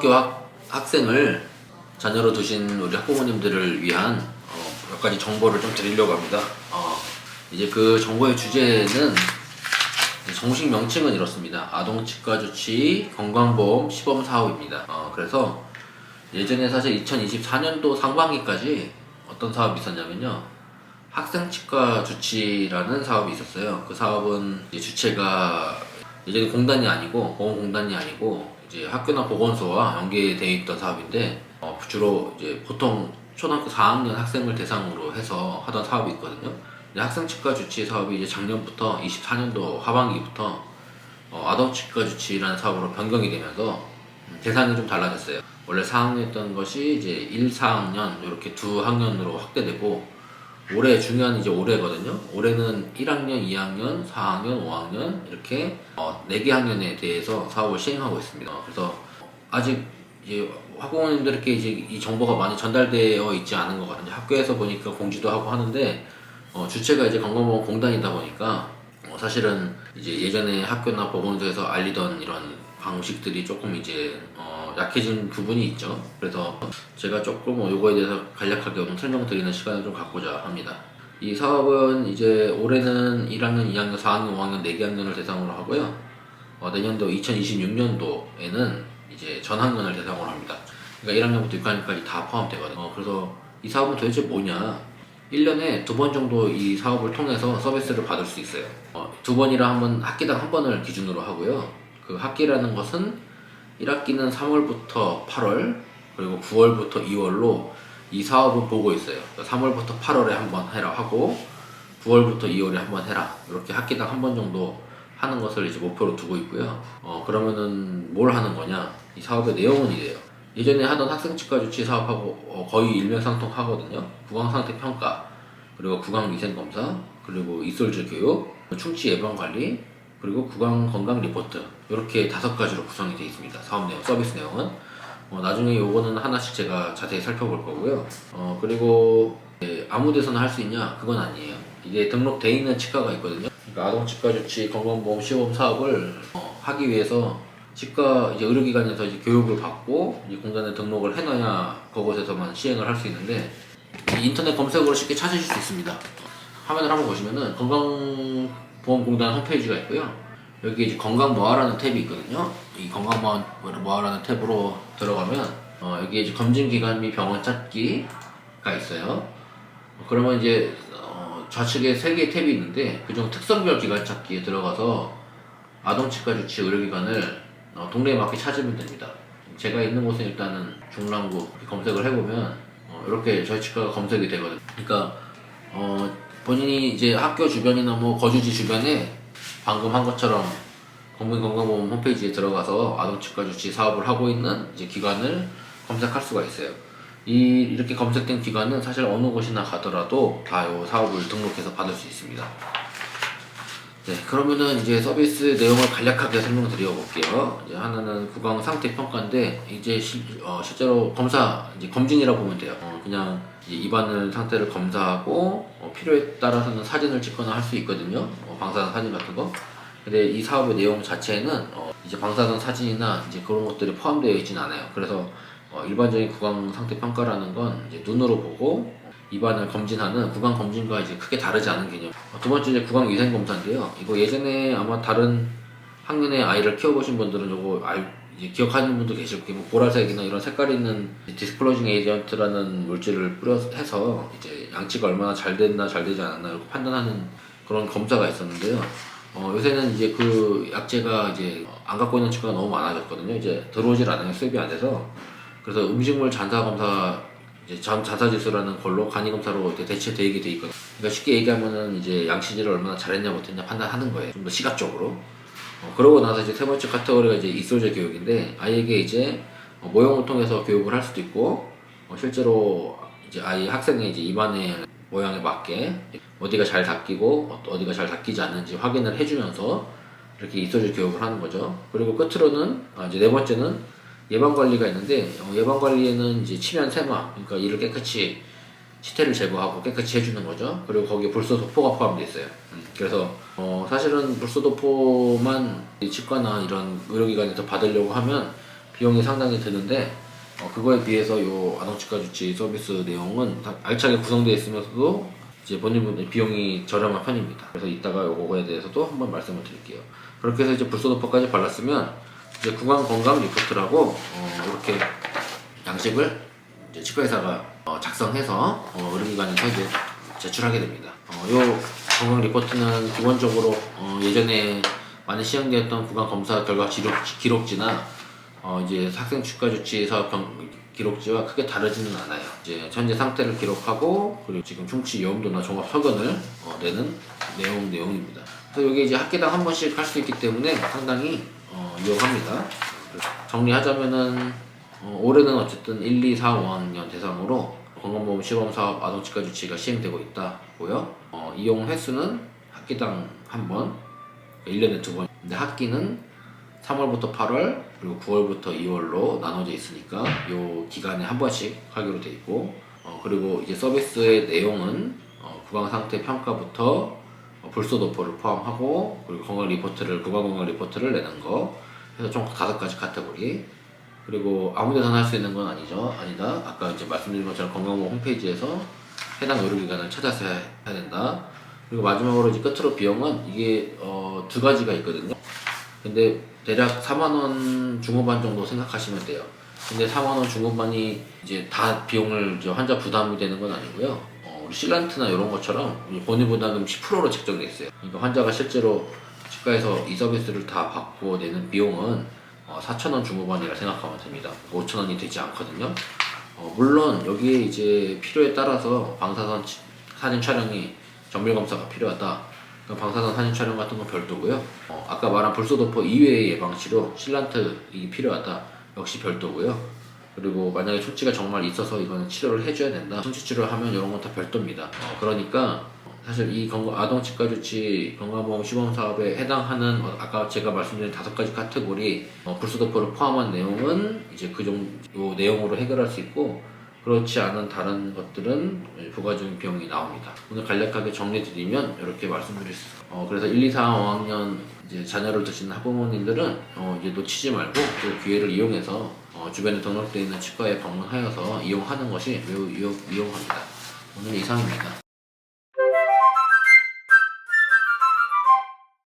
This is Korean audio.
고등학교 학생을 자녀로 두신 우리 학부모님들을 위한 몇 가지 정보를 좀 드리려고 합니다. 이제 그 정보의 주제는 정식 명칭은 이렇습니다. 아동치과주치 건강보험 시범 사업입니다. 그래서 예전에 사실 2024년도 상반기까지 어떤 사업이 있었냐면요. 학생치과 주치라는 사업이 있었어요. 그 사업은 이제 주체가 예전에 공단이 아니고 보건공단이 아니고 이제 학교나 보건소와 연계되어 있던 사업인데 주로 이제 보통 초등학교 4학년 학생을 대상으로 해서 하던 사업이 있거든요. 학생치과 주치 사업이 이제 작년부터 24년도 하반기부터 아동치과 주치라는 사업으로 변경이 되면서 대상이 좀 달라졌어요. 원래 4학년이었던 것이 이제 1, 4학년 이렇게 두 학년으로 확대되고 올해 중요한 이제 올해거든요. 올해는 1학년, 2학년, 4학년, 5학년 이렇게 4개 학년에 대해서 사업을 시행하고 있습니다. 그래서 아직 이제 학부모님들께 이제 이 정보가 많이 전달되어 있지 않은 것 같아요. 학교에서 보니까 공지도 하고 하는데 주체가 이제 건강보험공단이다 보니까 사실은 이제 예전에 학교나 보건소에서 알리던 이런 방식들이 조금 이제 약해진 부분이 있죠. 그래서 제가 조금 요거에 대해서 간략하게 오늘 설명드리는 시간을 좀 갖고자 합니다. 이 사업은 이제 올해는 1학년, 2학년, 4학년, 5학년, 4개 학년을 대상으로 하고요. 내년도 2026년도에는 이제 전 학년을 대상으로 합니다. 그러니까 1학년부터 6학년까지 다 포함되거든요. 그래서 이 사업은 도대체 뭐냐? 1년에 2번 정도 이 사업을 통해서 서비스를 받을 수 있어요. 2번이라 하면 학기당 1번을 기준으로 하고요. 그 학기라는 것은 1학기는 3월부터 8월 그리고 9월부터 2월로 이 사업을 보고 있어요. 3월부터 8월에 한 번 해라 하고 9월부터 2월에 한 번 해라 이렇게 학기당 1번 정도 하는 것을 이제 목표로 두고 있고요. 그러면은 뭘 하는 거냐? 이 사업의 내용은 이래요. 예전에 하던 학생치과 주치 사업하고 거의 일맥상통하거든요. 구강상태평가, 그리고 구강위생검사, 그리고 이솔즈 교육, 충치 예방관리, 그리고 구강건강 리포트 이렇게 5가지로 구성이 되어 있습니다. 사업 내용, 서비스 내용은 나중에 요거는 하나씩 제가 자세히 살펴볼 거고요. 그리고 아무 데서나 할 수 있냐? 그건 아니에요. 이게 등록돼 있는 치과가 있거든요. 그러니까 아동치과 주치 건강보험 시범 사업을 하기 위해서 치과 이제 의료기관에서 이제 교육을 받고 이제 공단에 등록을 해놔야 그곳에서만 시행을 할 수 있는데 인터넷 검색으로 쉽게 찾으실 수 있습니다. 화면을 한번 보시면은 건강보험공단 홈페이지가 있고요. 여기 이제 건강모아라는 탭이 있거든요. 이 건강모아라는 탭으로 들어가면 여기 이제 검진기관 및 병원 찾기가 있어요. 그러면 이제 좌측에 3개의 탭이 있는데 그중 특성별 기관 찾기에 들어가서 아동치과 주치 의료기관을 동네에 맞게 찾으면 됩니다. 제가 있는 곳은 일단은 중랑구 검색을 해보면 이렇게 저희 치과가 검색이 되거든요. 그러니까 본인이 이제 학교 주변이나 뭐 거주지 주변에 방금 한 것처럼 국민건강보험 홈페이지에 들어가서 아동치과 주치 사업을 하고 있는 이제 기관을 검색할 수가 있어요. 이렇게 검색된 기관은 사실 어느 곳이나 가더라도 다 이 사업을 등록해서 받을 수 있습니다. 네, 그러면은 이제 서비스 내용을 간략하게 설명드려 볼게요. 이제 하나는 구강 상태 평가인데 이제 실제로 검진이라고 보면 돼요. 그냥 입안 상태를 검사하고 필요에 따라서는 사진을 찍거나 할 수 있거든요. 방사선 사진 같은 거. 근데 이 사업의 내용 자체는 이제 방사선 사진이나 이제 그런 것들이 포함되어 있진 않아요. 그래서 일반적인 구강 상태 평가라는 건 이제 눈으로 보고 입안을 검진하는 구강 검진과 이제 크게 다르지 않은 개념. 두 번째 이제 구강 위생 검사인데요. 이거 예전에 아마 다른 학년의 아이를 키워보신 분들은 이거 이제 기억하는 분도 계실 거고, 뭐 보라색이나 이런 색깔 있는 디스클로징 에이전트라는 물질을 해서 이제 양치가 얼마나 잘 됐나 잘 되지 않았나 이렇게 판단하는 그런 검사가 있었는데요. 요새는 이제 그 약제가 이제 안 갖고 있는 치과가 너무 많아졌거든요. 이제 들어오질 않아요. 수입이 안 돼서. 그래서 음식물 잔사 검사 잔사지수라는 걸로 간이검사로 대체되게 돼 있거든요. 그러니까 쉽게 얘기하면은 이제 양치질을 얼마나 잘했냐 못했냐 판단하는 거예요. 좀 더 시각적으로. 그러고 나서 이제 세 번째 카테고리가 이제 이솔제 교육인데 아이에게 이제 모형을 통해서 교육을 할 수도 있고 실제로 이제 학생의 이제 입안의 모양에 맞게 어디가 잘 닦이고 어디가 잘 닦이지 않는지 확인을 해주면서 이렇게 이솔제 교육을 하는 거죠. 그리고 끝으로는 이제 네 번째는 예방관리가 있는데 예방관리에는 이제 치면 세마, 그러니까 이를 깨끗이 치태를 제거하고 깨끗이 해주는 거죠. 그리고 거기에 불소도포가 포함되어 있어요. 그래서 사실은 불소도포만 치과나 이런 의료기관에서 받으려고 하면 비용이 상당히 드는데 그거에 비해서 요 아동치과 주치 서비스 내용은 다 알차게 구성되어 있으면서도 이제 본인분의 비용이 저렴한 편입니다. 그래서 이따가 요거에 대해서도 한번 말씀을 드릴게요. 그렇게 해서 이제 불소도포까지 발랐으면 이제 구강 건강 리포트라고 이렇게 양식을 이제 치과의사가 작성해서 의료기관에서 이제 제출하게 됩니다. 요 건강 리포트는 기본적으로 예전에 많이 시행되었던 구강 검사 결과 기록지나 이제 학생 치과 주치 사업 기록지와 크게 다르지는 않아요. 이제 현재 상태를 기록하고 그리고 지금 충치 위험도나 종합 설건을 내는 내용입니다. 그래서 이게 이제 학기당 한 번씩 할 수 있기 때문에 상당히 유용합니다. 정리하자면은 올해는 어쨌든 1, 2, 4, 5학년 대상으로 건강보험 시범사업 아동치과 주치가 시행되고 있다고요. 이용 횟수는 학기당 한 번, 1년에 2번. 근데 학기는 3월부터 8월 그리고 9월부터 2월로 나눠져 있으니까 이 기간에 한 번씩 하기로 돼 있고 그리고 이제 서비스의 내용은 구강 상태 평가부터 불소도포를 포함하고 그리고 구강 건강 리포트를 내는 거 해서 총 5가지 카테고리. 그리고 아무 데서나 할 수 있는 건 아니다. 아까 이제 말씀드린 것처럼 건강보험 홈페이지에서 해당 의료기관을 찾아서 해야 된다. 그리고 마지막으로 이제 끝으로 비용은 이게 2가지가 있거든요. 근데 대략 4만원 중후반 정도 생각하시면 돼요. 근데 4만원 중후반이 이제 다 비용을 이제 환자 부담이 되는 건 아니고요. 우리 실란트나 이런 것처럼 본인 부담금 10%로 책정돼 있어요. 그러니까 환자가 실제로 치과에서 이 서비스를 다 받고 내는 비용은 4,000원 중후반이라 생각하면 됩니다. 5,000원이 되지 않거든요. 물론 여기에 이제 필요에 따라서 방사선 사진 촬영이 정밀 검사가 필요하다. 방사선 사진 촬영 같은 건 별도고요. 아까 말한 불소도포 이외의 예방치료 실란트이 필요하다. 역시 별도고요. 그리고 만약에 충치가 정말 있어서 이거는 치료를 해줘야 된다. 충치 치료를 하면 이런 건 다 별도입니다. 그러니까 사실 이 아동치과 주치 건강보험 시범 사업에 해당하는 아까 제가 말씀드린 5가지 카테고리 불소도포를 포함한 내용은 이제 그 정도 내용으로 해결할 수 있고 그렇지 않은 다른 것들은 부가적인 비용이 나옵니다. 오늘 간략하게 정리드리면 이렇게 말씀드릴 수 있어요. 그래서 1, 2, 4, 5학년 이제 자녀를 두시는 학부모님들은 이제 놓치지 말고 그 기회를 이용해서 주변에 등록되어 있는 치과에 방문하여서 이용하는 것이 매우 유용합니다. 오늘 이상입니다.